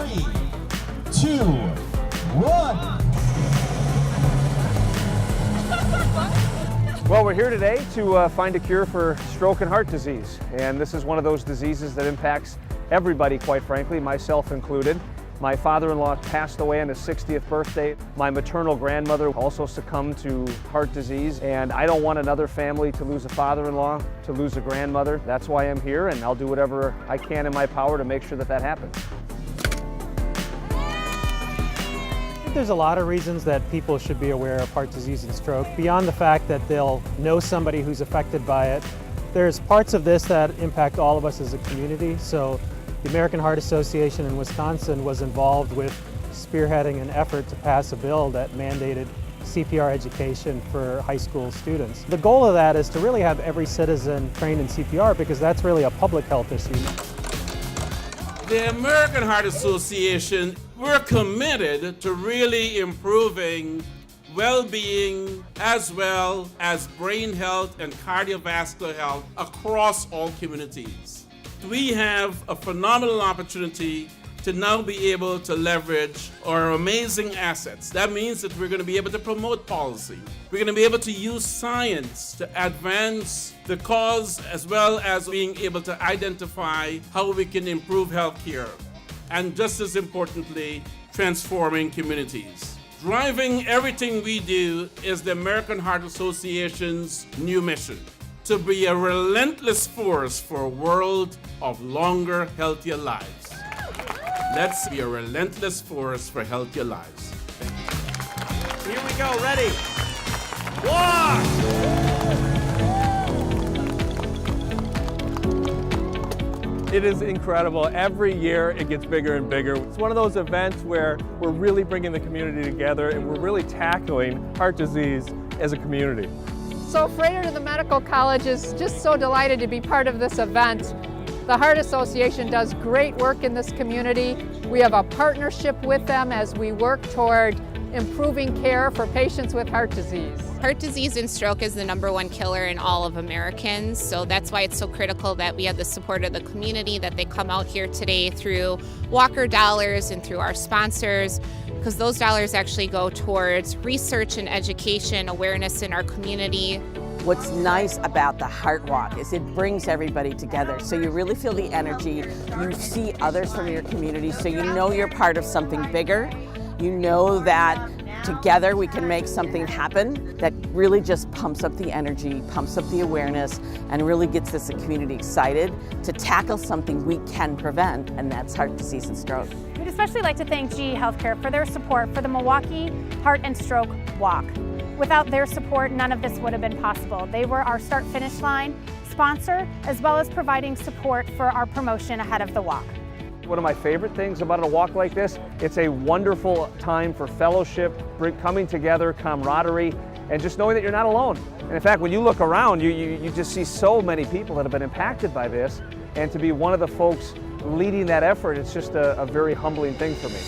3, 2, 1. Well, we're here today to find a cure for stroke and heart disease. And this is one of those diseases that impacts everybody, quite frankly, myself included. My father-in-law passed away on his 60th birthday. My maternal grandmother also succumbed to heart disease, and I don't want another family to lose a father-in-law, to lose a grandmother. That's why I'm here, and I'll do whatever I can in my power to make sure that that happens. There's a lot of reasons that people should be aware of heart disease and stroke. Beyond the fact that they'll know somebody who's affected by it, there's parts of this that impact all of us as a community. So the American Heart Association in Wisconsin was involved with spearheading an effort to pass a bill that mandated CPR education for high school students. The goal of that is to really have every citizen trained in CPR because that's really a public health issue. The American Heart Association, we're committed to really improving well-being as well as brain health and cardiovascular health across all communities. We have a phenomenal opportunity to now be able to leverage our amazing assets. That means that we're going to be able to promote policy. We're going to be able to use science to advance the cause as well as being able to identify how we can improve healthcare. And just as importantly, transforming communities. Driving everything we do is the American Heart Association's new mission: to be a relentless force for a world of longer, healthier lives. Let's be a relentless force for healthier lives. Thank you. Here we go, ready? Walk! It is incredible. Every year it gets bigger and bigger. It's one of those events where we're really bringing the community together and we're really tackling heart disease as a community. So Freighter to the Medical College is just so delighted to be part of this event. The Heart Association does great work in this community. We have a partnership with them as we work toward improving care for patients with heart disease. Heart disease and stroke is the #1 killer in all of Americans, so that's why it's so critical that we have the support of the community, that they come out here today through Walker dollars and through our sponsors, because those dollars actually go towards research and education, awareness in our community. What's nice about the Heart Walk is it brings everybody together, so you really feel the energy, you see others from your community, so you know you're part of something bigger. You know that together we can make something happen that really just pumps up the energy, pumps up the awareness, and really gets this community excited to tackle something we can prevent, and that's heart disease and stroke. We'd especially like to thank GE Healthcare for their support for the Milwaukee Heart and Stroke Walk. Without their support, none of this would have been possible. They were our start-finish line sponsor, as well as providing support for our promotion ahead of the walk. One of my favorite things about a walk like this, it's a wonderful time for fellowship, coming together, camaraderie, and just knowing that you're not alone. And in fact, when you look around, you just see so many people that have been impacted by this, and to be one of the folks leading that effort, it's just a very humbling thing for me.